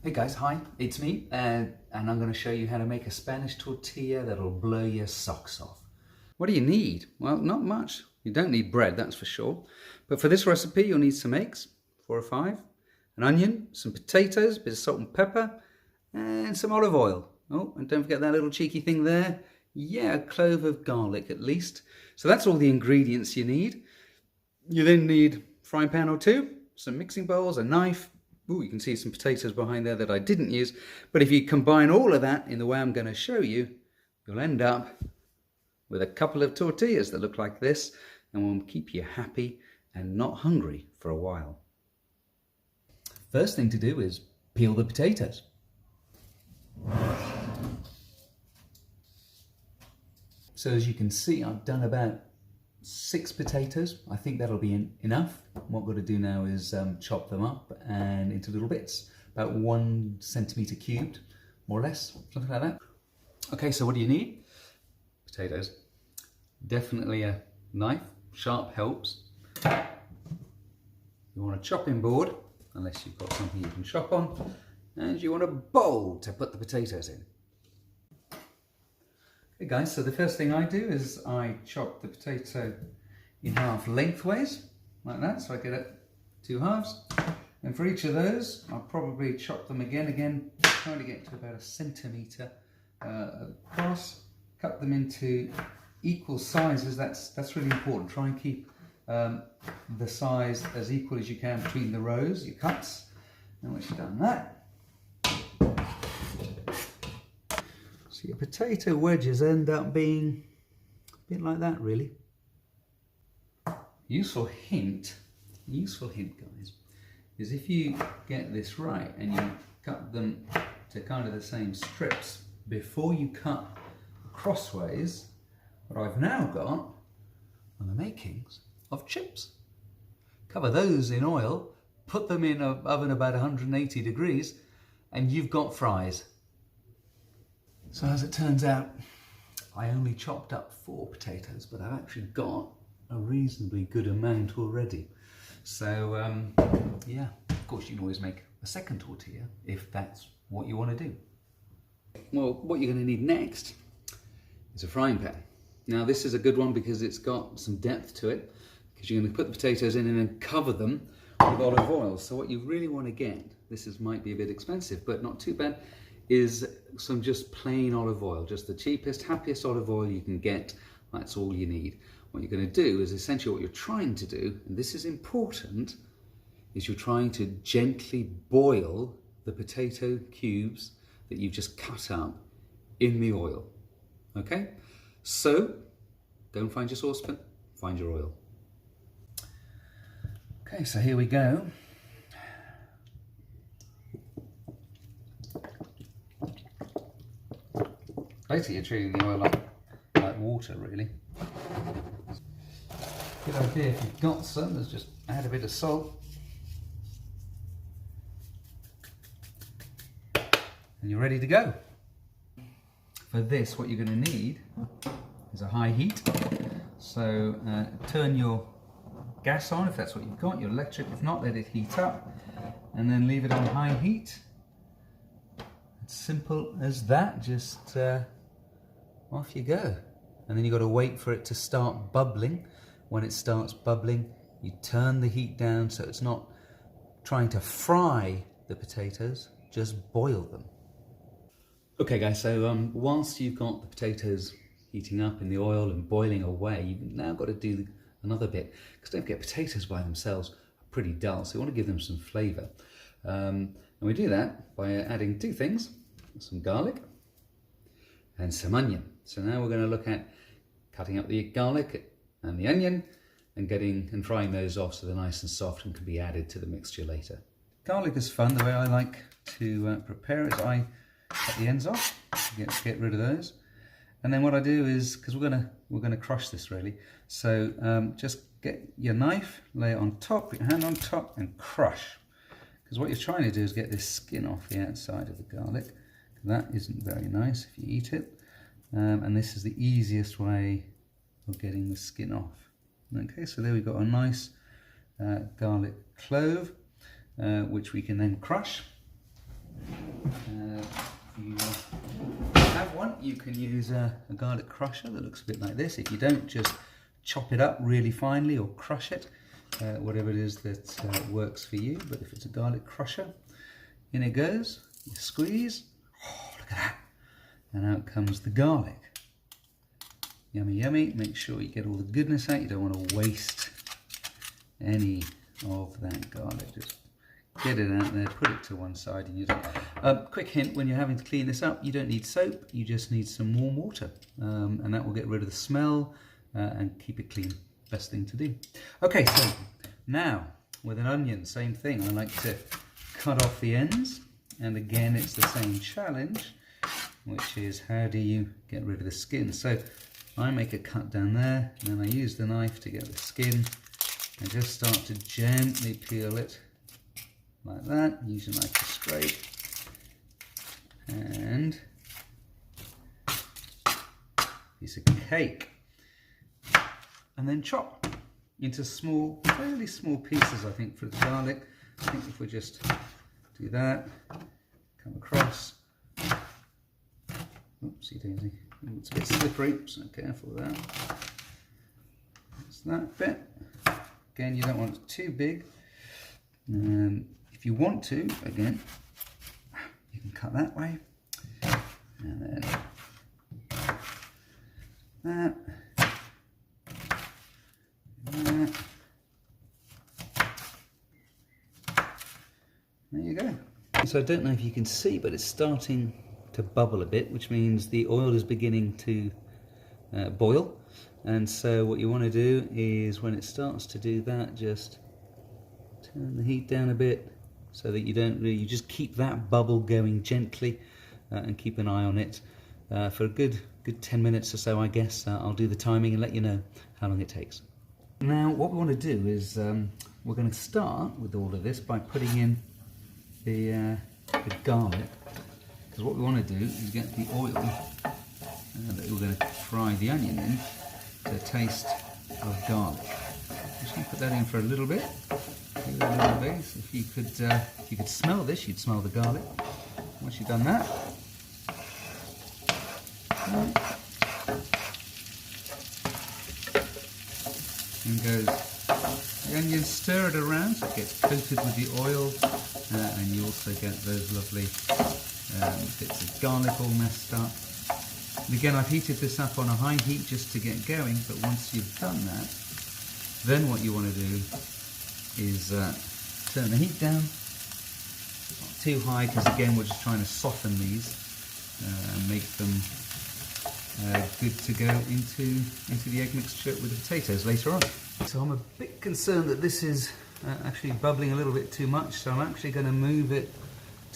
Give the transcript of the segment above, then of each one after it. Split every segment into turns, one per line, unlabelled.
Hey guys, hi, it's me, and I'm going to show you how to make a Spanish tortilla that'll blow your socks off. What do you need? Well, not much. You don't need bread, that's for sure. But for this recipe, you'll need some eggs, 4 or 5, an onion, some potatoes, a bit of salt and pepper, and some olive oil. Oh, and don't forget that little cheeky thing there. Yeah, a clove of garlic at least. So that's all the ingredients you need. You then need a frying pan or two, some mixing bowls, a knife. Ooh, you can see some potatoes behind there that I didn't use. But if you combine all of that in the way I'm going to show you, you'll end up with a couple of tortillas that look like this and will keep you happy and not hungry for a while. First thing to do is peel the potatoes. So as you can see, I've done about 6 potatoes. I think that'll be enough. What we're going to do now is chop them up and into little bits, about 1 centimetre cubed, more or less, something like that. Okay, so what do you need? Potatoes. Definitely a knife, sharp helps. You want a chopping board, unless you've got something you can chop on, and you want a bowl to put the potatoes in. Okay guys, so the first thing I do is I chop the potato in half lengthways, like that, so I get it 2 halves. And for each of those, I'll probably chop them again, trying to get to about 1 centimetre across. Cut them into equal sizes, that's really important. Try and keep the size as equal as you can between the rows, your cuts. And once you've done that, so your potato wedges end up being a bit like that, really. Useful hint guys, is if you get this right and you cut them to kind of the same strips before you cut crossways, what I've now got are the makings of chips. Cover those in oil, put them in an oven about 180 degrees, and you've got fries. So as it turns out, I only chopped up 4 potatoes, but I've actually got a reasonably good amount already. So yeah, of course you can always make a second tortilla if that's what you want to do. Well, what you're going to need next is a frying pan. Now this is a good one because it's got some depth to it, because you're going to put the potatoes in and then cover them with olive oil. So what you really want to get, might be a bit expensive, but not too bad, is some just plain olive oil, just the cheapest, happiest olive oil you can get. That's all you need. What you're going to do is essentially what you're trying to do, and this is important, is you're trying to gently boil the potato cubes that you've just cut up in the oil. Okay? So, go and find your saucepan, find your oil. Okay, so here we go. Basically, you're treating the oil like water, really. Good idea if you've got some, is just add a bit of salt. And you're ready to go. For this, what you're going to need is a high heat. So turn your gas on if that's what you've got, your electric. If not, let it heat up. And then leave it on high heat. It's simple as that, just off you go. And then you've got to wait for it to start bubbling. When it starts bubbling, you turn the heat down so it's not trying to fry the potatoes, just boil them. Okay guys, so whilst you've got the potatoes heating up in the oil and boiling away, you've now got to do another bit, because don't forget, potatoes by themselves are pretty dull, so you want to give them some flavour. And we do that by adding 2 things, some garlic and some onion. So now we're going to look at cutting up the garlic and the onion and frying those off so they're nice and soft and can be added to the mixture later. Garlic is fun. The way I like to prepare it is I cut the ends off, get rid of those, and then what I do is, because we're gonna crush this really, so just get your knife, lay it on top, put your hand on top, and crush. Because what you're trying to do is get this skin off the outside of the garlic. That isn't very nice if you eat it, and this is the easiest way of getting the skin off. Okay, so there we've got a nice garlic clove, which we can then crush. If you have one, you can use a garlic crusher that looks a bit like this. If you don't, just chop it up really finely or crush it, whatever it is that works for you. But if it's a garlic crusher, in it goes, you squeeze, oh, look at that, and out comes the garlic. Yummy, yummy. Make sure you get all the goodness out. You don't want to waste any of that garlic. Just get it out there, put it to one side, and you're done. Quick hint, when you're having to clean this up, you don't need soap, you just need some warm water, and that will get rid of the smell and keep it clean. Best thing to do. Okay, so now with an onion, same thing. I like to cut off the ends, and again it's the same challenge, which is how do you get rid of the skin. So I make a cut down there, and then I use the knife to get the skin and just start to gently peel it like that. Use your knife to scrape, and piece of cake, and then chop into small, fairly small pieces. I think for the garlic, I think if we just do that, come across. Oopsie daisy, it's a bit slippery, so careful with that. That's that bit. Again, you don't want it too big. If you want to, again, you can cut that way, and then that, and that. There you go. So I don't know if you can see, but it's starting to bubble a bit, which means the oil is beginning to boil. And so what you want to do is, when it starts to do that, just turn the heat down a bit so that you don't really, you just keep that bubble going gently and keep an eye on it for a good 10 minutes or so, I guess. I'll do the timing and let you know how long it takes. Now what we want to do is we're going to start with all of this by putting in the garlic, because what we want to do is get the oil that we're going to fry the onion in to taste of garlic. Just going to put that in for a little bit. Give it a little bit. So if you could smell this, you'd smell the garlic. Once you've done that, in goes the onion. Stir it around so it gets coated with the oil, and you also get those lovely bits of garlic all messed up. And again, I've heated this up on a high heat just to get going, but once you've done that, then what you want to do is turn the heat down, not too high, because again we're just trying to soften these and make them good to go into the egg mixture with the potatoes later on. So I'm a bit concerned that this is actually bubbling a little bit too much, so I'm actually going to move it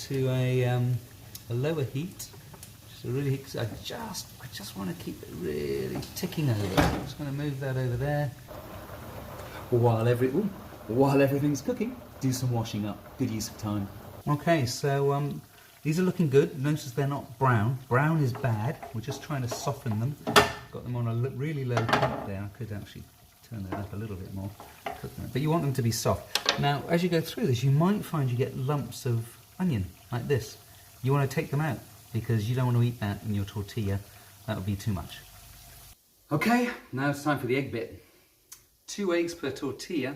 to a lower heat. Really, I just want to keep it really ticking over. I'm just going to move that over there while everything's cooking. Do some washing up. Good use of time. Okay, so these are looking good. Notice they're not brown. Brown is bad. We're just trying to soften them. Got them on a really low heat there. I could actually turn that up a little bit more. But you want them to be soft. Now, as you go through this, you might find you get lumps of onion like this. You want to take them out, because you don't want to eat that in your tortilla. That would be too much. Okay, now it's time for the egg bit. 2 eggs per tortilla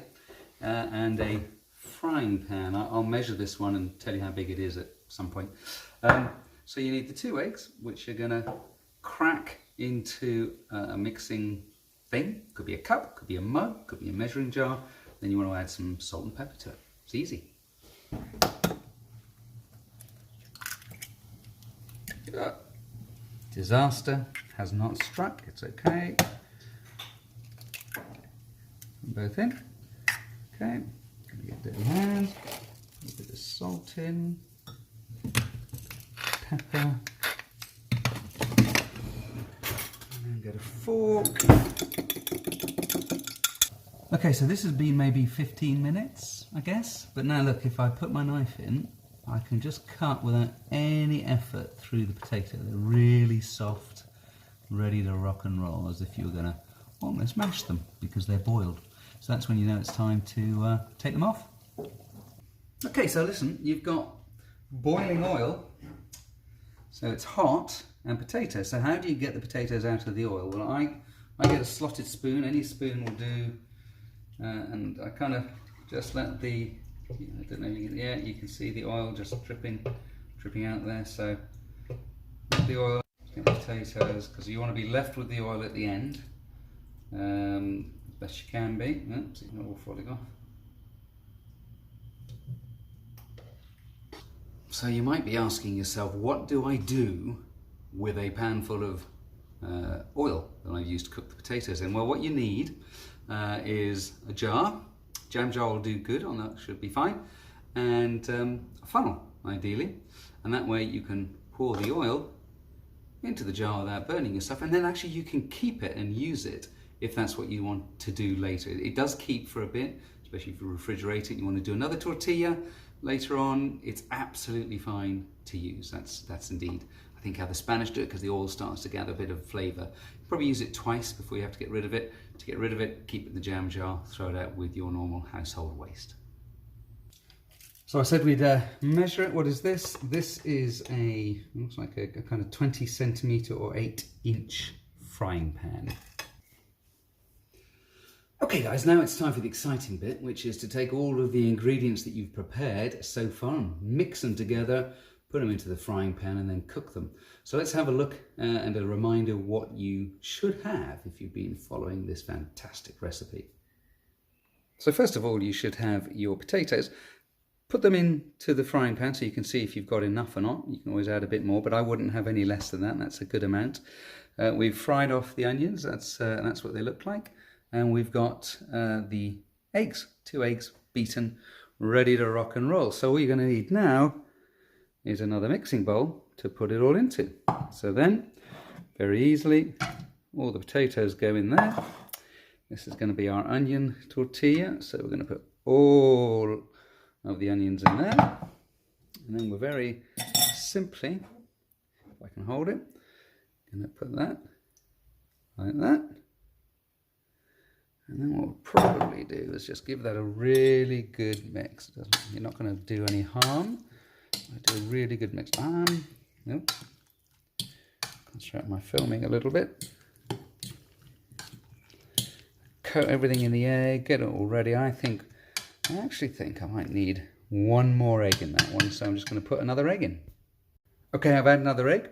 and a frying pan. I'll measure this one and tell you how big it is at some point. So you need the 2 eggs, which you're going to crack into a mixing thing. Could be a cup, could be a mug, could be a measuring jar. Then you want to add some salt and pepper to it. It's easy. Disaster has not struck, it's okay. Both in. Okay, gonna get dirty hands. A little bit of salt in, pepper, and then get a fork. Okay, so this has been maybe 15 minutes, I guess. But now look, if I put my knife in, I can just cut without any effort through the potato. They're really soft, ready to rock and roll, as if you were going to almost mash them because they're boiled. So that's when you know it's time to take them off. Okay, so listen, you've got boiling oil, so it's hot, and potatoes. So how do you get the potatoes out of the oil? Well, I get a slotted spoon, any spoon will do, and I kind of just let the, I don't know, you can see the oil just dripping out there. So let the oil, get the potatoes, because you want to be left with the oil at the end, as best you can be. Oops, it's not all falling off. So you might be asking yourself, what do I do with a pan full of oil that I've used to cook the potatoes in? Well, what you need is a jar. Jam jar will do good, on that should be fine, and a funnel ideally, and that way you can pour the oil into the jar without burning yourself, and then actually you can keep it and use it if that's what you want to do later. It does keep for a bit, especially if you refrigerate it. You want to do another tortilla later on, it's absolutely fine to use. That's indeed, I think, how the Spanish do it, because the oil starts to gather a bit of flavour. You probably use it twice before you have to get rid of it. To get rid of it, keep it in the jam jar, throw it out with your normal household waste. So I said we'd measure it. What is this? This is looks like a kind of 20 centimetre or 8-inch frying pan. Okay guys, now it's time for the exciting bit, which is to take all of the ingredients that you've prepared so far and mix them together, put them into the frying pan and then cook them. So let's have a look and a reminder what you should have if you've been following this fantastic recipe. So first of all, you should have your potatoes. Put them into the frying pan so you can see if you've got enough or not. You can always add a bit more, but I wouldn't have any less than that. That's a good amount. We've fried off the onions. That's what they look like. And we've got the eggs, 2 eggs beaten, ready to rock and roll. So all you're going to need now is another mixing bowl to put it all into. So then, very easily, all the potatoes go in there. This is going to be our onion tortilla. So we're going to put all of the onions in there. And then we're very simply, if I can hold it, going to put that like that. And then what we'll probably do is just give that a really good mix. You're not going to do any harm. I do a really good mix. Nope. Concentrate my filming a little bit. Coat everything in the egg. Get it all ready. I actually think I might need one more egg in that one. So I'm just going to put another egg in. Okay, I've added another egg.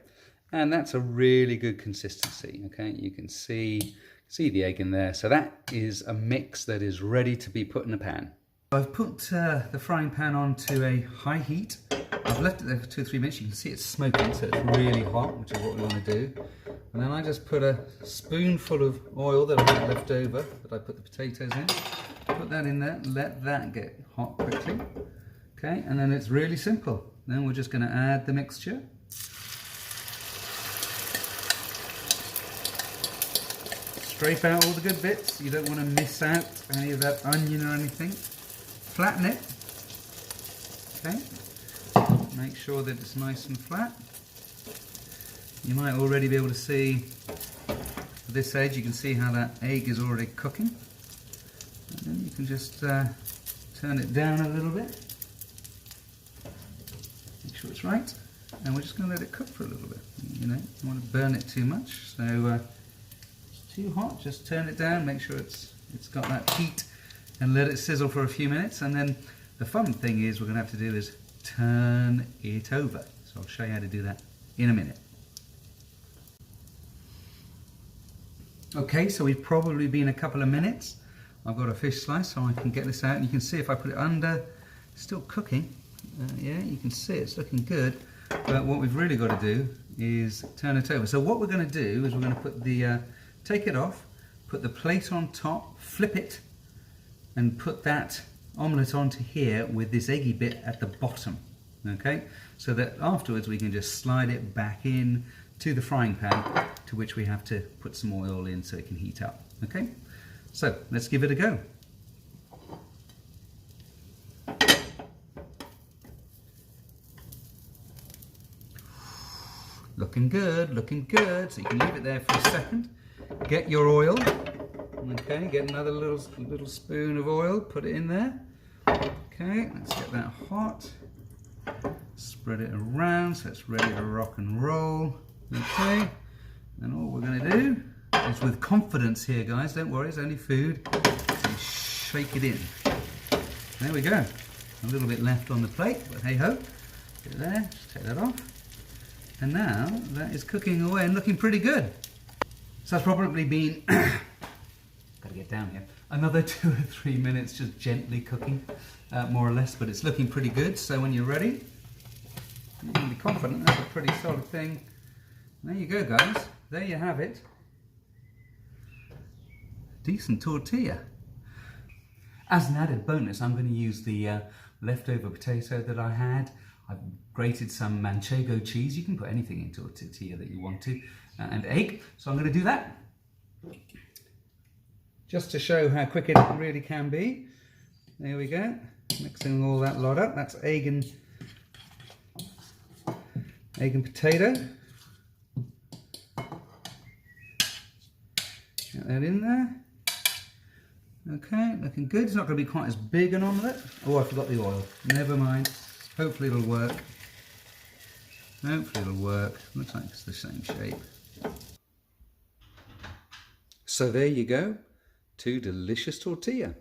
And that's a really good consistency. Okay, you can see the egg in there. So that is a mix that is ready to be put in a pan. I've put the frying pan onto a high heat. I've left it there for 2 or 3 minutes. You can see it's smoking, so it's really hot, which is what we want to do. And then I just put a spoonful of oil that I had left over, that I put the potatoes in. Put that in there, let that get hot quickly. Okay, and then it's really simple. Then we're just going to add the mixture. Scrape out all the good bits. You don't want to miss out any of that onion or anything. Flatten it. Okay. Make sure that it's nice and flat. You might already be able to see at this edge, you can see how that egg is already cooking. And then you can just turn it down a little bit. Make sure it's right. And we're just going to let it cook for a little bit. You know, you don't want to burn it too much. So too hot, just turn it down, make sure it's got that heat, and let it sizzle for a few minutes. And then the fun thing is we're going to have to do is turn it over. So I'll show you how to do that in a minute. Okay, so we've probably been a couple of minutes. I've got a fish slice so I can get this out, and you can see if I put it under, it's still cooking. Yeah, you can see it's looking good, but what we've really got to do is turn it over. So what we're going to do is we're going to put the take it off, put the plate on top, flip it, and put that omelette onto here with this eggy bit at the bottom. Okay, so that afterwards we can just slide it back in to the frying pan, to which we have to put some oil in so it can heat up. Okay, so let's give it a go. Looking good, looking good. So you can leave it there for a second. Get your oil, okay, get another little spoon of oil, put it in there. Okay, let's get that hot. Spread it around so it's ready to rock and roll. Okay, and all we're going to do is, with confidence here guys, don't worry, it's only food, and shake it in. There we go. A little bit left on the plate, but hey ho, get it there, just take that off. And now that is cooking away and looking pretty good. So that's probably been, gotta get down here, another 2 or 3 minutes just gently cooking, more or less, but it's looking pretty good. So when you're ready, you can be confident that's a pretty solid thing. There you go guys, there you have it. Decent tortilla. As an added bonus, I'm going to use the leftover potato that I had. I've grated some manchego cheese. You can put anything into a tortilla that you want to, and egg. So I'm going to do that. Just to show how quick it really can be. There we go. Mixing all that lot up. That's egg and potato. Get that in there. Okay, looking good. It's not going to be quite as big an omelette. Oh, I forgot the oil. Never mind. Hopefully it'll work. Hopefully it'll work. Looks like it's the same shape. So there you go. 2 delicious tortilla.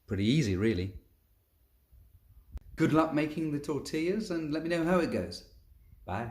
Pretty easy, really. Good luck making the tortillas and let me know how it goes. Bye.